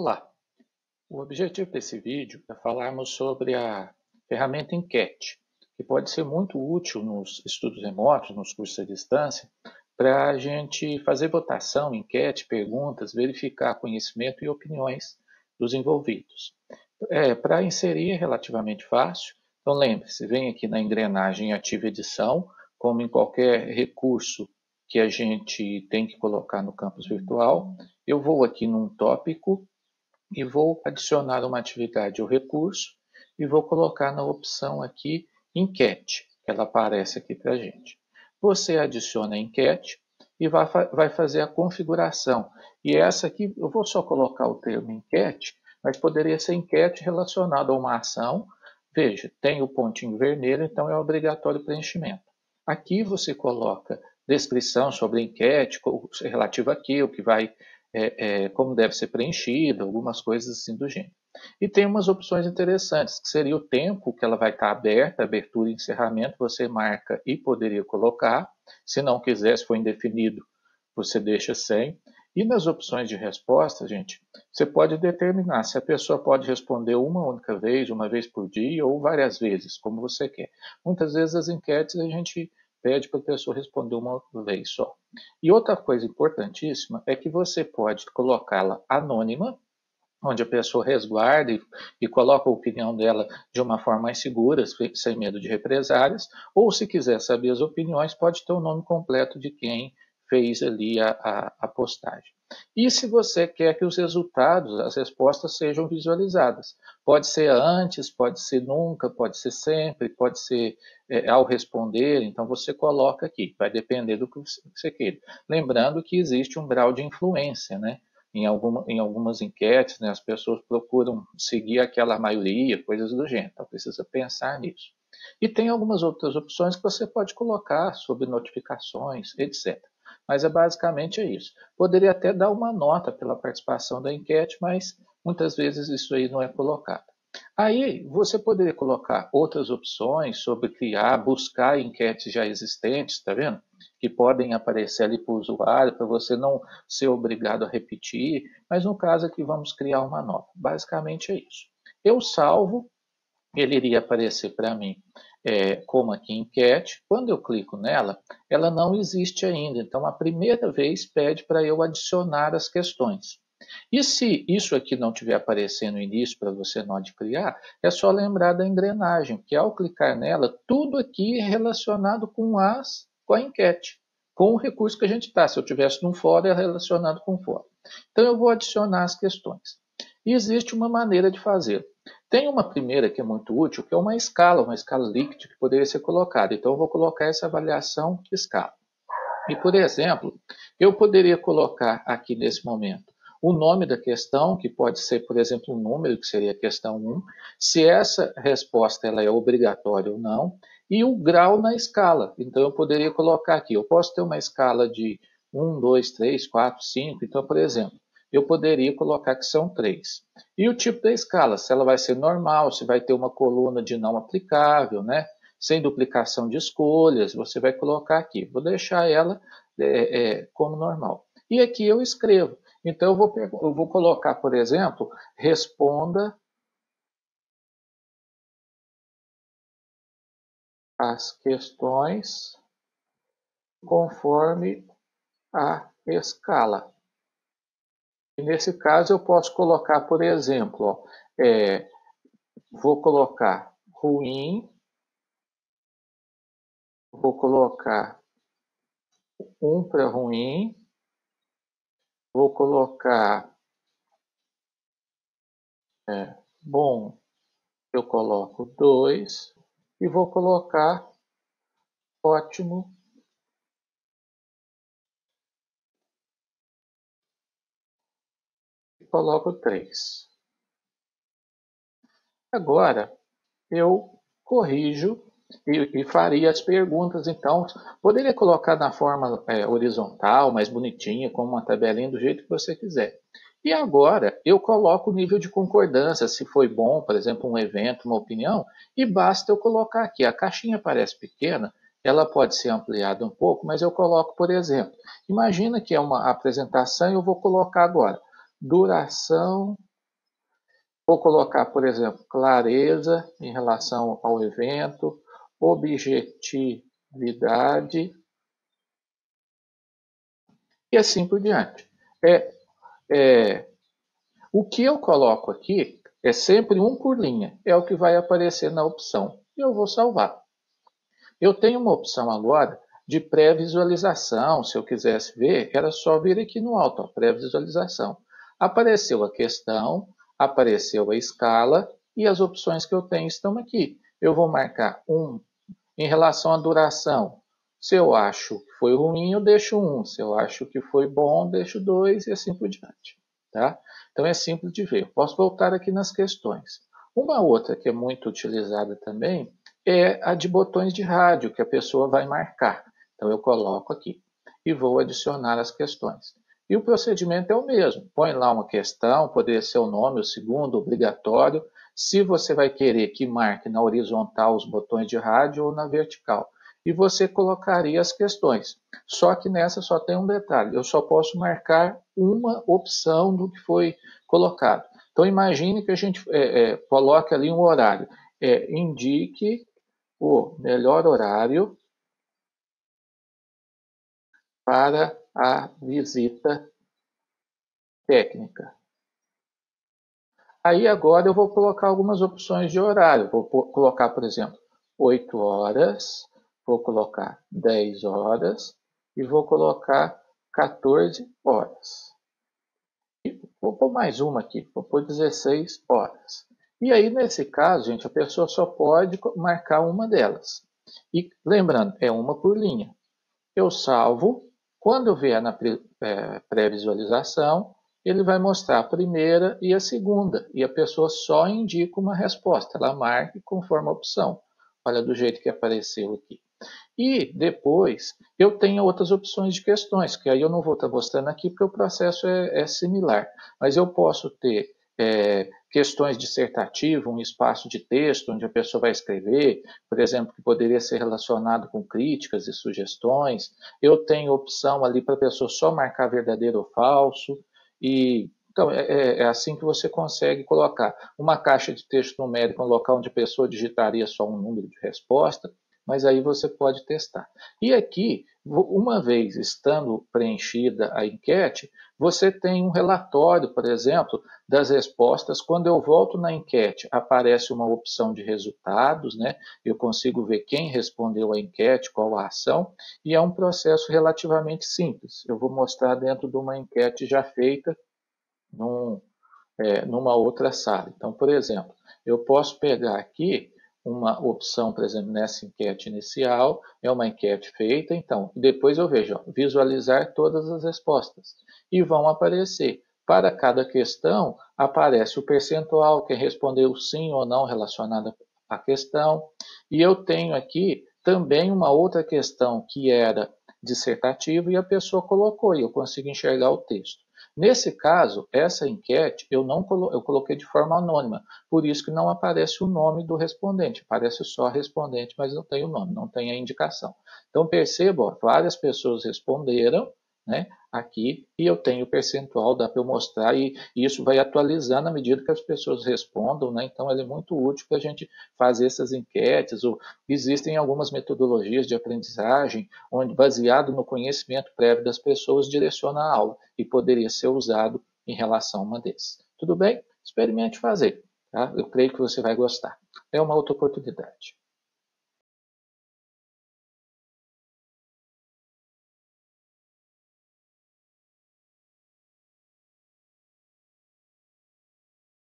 Olá! O objetivo desse vídeo é falarmos sobre a ferramenta Enquete, que pode ser muito útil nos estudos remotos, nos cursos à distância, para a gente fazer votação, enquete, perguntas, verificar conhecimento e opiniões dos envolvidos. Para inserir é relativamente fácil, então lembre-se, vem aqui na engrenagem Ativa Edição, como em qualquer recurso que a gente tem que colocar no campus virtual, eu vou aqui num tópico, e vou adicionar uma atividade ou recurso e vou colocar na opção aqui enquete, que ela aparece aqui para a gente. Você adiciona a enquete e vai fazer a configuração. E essa aqui, eu vou só colocar o termo enquete, mas poderia ser enquete relacionada a uma ação. Veja, tem o pontinho vermelho, então é obrigatório preenchimento. Aqui você coloca descrição sobre a enquete, relativa àquilo que vai como deve ser preenchido, algumas coisas assim do gênero. E tem umas opções interessantes, que seria o tempo que ela vai estar aberta, abertura e encerramento, você marca e poderia colocar. Se não quiser, se for indefinido, você deixa sem. E nas opções de resposta, gente, você pode determinar se a pessoa pode responder uma única vez, uma vez por dia ou várias vezes, como você quer. Muitas vezes as enquetes a gente pede para a pessoa responder uma vez só. E outra coisa importantíssima é que você pode colocá-la anônima, onde a pessoa resguarda e coloca a opinião dela de uma forma mais segura, sem medo de represálias, ou se quiser saber as opiniões, pode ter o nome completo de quem fez ali a postagem. E se você quer que os resultados, as respostas sejam visualizadas, pode ser antes, pode ser nunca, pode ser sempre, pode ser ao responder, então você coloca aqui, vai depender do que você queira. Lembrando que existe um grau de influência, né? Em algumas enquetes, né, as pessoas procuram seguir aquela maioria, coisas do gênero, então precisa pensar nisso. E tem algumas outras opções que você pode colocar sobre notificações, etc. Mas basicamente é isso. Poderia até dar uma nota pela participação da enquete, mas muitas vezes isso aí não é colocado. Aí você poderia colocar outras opções sobre criar, buscar enquetes já existentes, tá vendo? Que podem aparecer ali para o usuário, para você não ser obrigado a repetir, mas no caso aqui vamos criar uma nova. Basicamente é isso. Eu salvo, ele iria aparecer para mim como aqui enquete. Quando eu clico nela, ela não existe ainda, então a primeira vez pede para eu adicionar as questões. E se isso aqui não estiver aparecendo no início para você na hora de criar, é só lembrar da engrenagem, que ao clicar nela, tudo aqui é relacionado com a enquete, com o recurso que a gente está. Se eu tivesse num fórum, é relacionado com o fórum. Então eu vou adicionar as questões. E existe uma maneira de fazer. Tem uma primeira que é muito útil, que é uma escala Likert que poderia ser colocada. Então eu vou colocar essa avaliação de escala. E, por exemplo, eu poderia colocar aqui nesse momento o nome da questão, que pode ser, por exemplo, um número, que seria a questão 1, se essa resposta ela é obrigatória ou não, e o grau na escala. Então, eu poderia colocar aqui, eu posso ter uma escala de 1, 2, 3, 4, 5. Então, por exemplo, eu poderia colocar que são 3. E o tipo da escala, se ela vai ser normal, se vai ter uma coluna de não aplicável, né? Sem duplicação de escolhas, você vai colocar aqui. Vou deixar ela como normal. E aqui eu escrevo. Então, eu vou colocar, por exemplo, responda as questões conforme a escala. E nesse caso, eu posso colocar, por exemplo, ó, vou colocar ruim, vou colocar 1 para ruim, vou colocar bom, eu coloco 2 e vou colocar ótimo e coloco 3. Agora eu corrijo e faria as perguntas. Então, poderia colocar na forma horizontal, mais bonitinha, com uma tabelinha do jeito que você quiser. E agora eu coloco o nível de concordância, se foi bom, por exemplo, um evento, uma opinião, e basta eu colocar aqui. A caixinha parece pequena, ela pode ser ampliada um pouco, mas eu coloco, por exemplo, imagina que é uma apresentação e eu vou colocar agora, duração Vou colocar, por exemplo, clareza em relação ao evento, objetividade e assim por diante. É, o que eu coloco aqui é sempre um por linha, é o que vai aparecer na opção. E eu vou salvar. Eu tenho uma opção agora de pré-visualização. Se eu quisesse ver, era só vir aqui no alto, pré-visualização. Apareceu a questão, apareceu a escala e as opções que eu tenho estão aqui. Eu vou marcar 1 em relação à duração. Se eu acho que foi ruim, eu deixo 1. Se eu acho que foi bom, deixo 2 e assim por diante. Tá? Então é simples de ver. Eu posso voltar aqui nas questões. Uma outra que é muito utilizada também é a de botões de rádio, que a pessoa vai marcar. Então eu coloco aqui e vou adicionar as questões. E o procedimento é o mesmo. Põe lá uma questão, poderia ser o nome, o segundo, obrigatório. Se você vai querer que marque na horizontal os botões de rádio ou na vertical. E você colocaria as questões. Só que nessa só tem um detalhe. Eu só posso marcar uma opção do que foi colocado. Então imagine que a gente coloque ali um horário. Indique o melhor horário para a visita técnica. Aí agora eu vou colocar algumas opções de horário. Vou colocar, por exemplo, 8 horas, vou colocar 10 horas e vou colocar 14 horas. E vou pôr mais uma aqui, vou pôr 16 horas. E aí, nesse caso, gente, a pessoa só pode marcar uma delas. E lembrando, é uma por linha. Eu salvo. Quando eu vier na pré-visualização, ele vai mostrar a primeira e a segunda. E a pessoa só indica uma resposta. Ela marca conforme a opção. Olha do jeito que apareceu aqui. E depois eu tenho outras opções de questões, que aí eu não vou estar mostrando aqui porque o processo é similar. Mas eu posso ter questões dissertativas, um espaço de texto onde a pessoa vai escrever, por exemplo, que poderia ser relacionado com críticas e sugestões. Eu tenho opção ali para a pessoa só marcar verdadeiro ou falso. E então, é assim que você consegue colocar uma caixa de texto numérico, um local onde a pessoa digitaria só um número de resposta, mas aí você pode testar. E aqui, uma vez estando preenchida a enquete, você tem um relatório, por exemplo, das respostas. Quando eu volto na enquete, aparece uma opção de resultados, né? Eu consigo ver quem respondeu a enquete, qual a ação, e é um processo relativamente simples. Eu vou mostrar dentro de uma enquete já feita numa outra sala. Então, por exemplo, eu posso pegar aqui uma opção, por exemplo, nessa enquete inicial, é uma enquete feita, então, depois eu vejo, visualizar todas as respostas, e vão aparecer. Para cada questão, aparece o percentual, quem respondeu sim ou não relacionado à questão, e eu tenho aqui também uma outra questão que era dissertativa e a pessoa colocou, e eu consigo enxergar o texto. Nesse caso, essa enquete eu coloquei de forma anônima, por isso que não aparece o nome do respondente, aparece só respondente, mas não tem o nome, não tem a indicação. Então perceba, várias pessoas responderam, né, aqui, e eu tenho o percentual, dá para eu mostrar, e isso vai atualizando à medida que as pessoas respondam, né, então ele é muito útil para a gente fazer essas enquetes. Existem algumas metodologias de aprendizagem, onde, baseado no conhecimento prévio das pessoas, direciona a aula, e poderia ser usado em relação a uma desses. Tudo bem? Experimente fazer. Tá? Eu creio que você vai gostar. É uma outra oportunidade.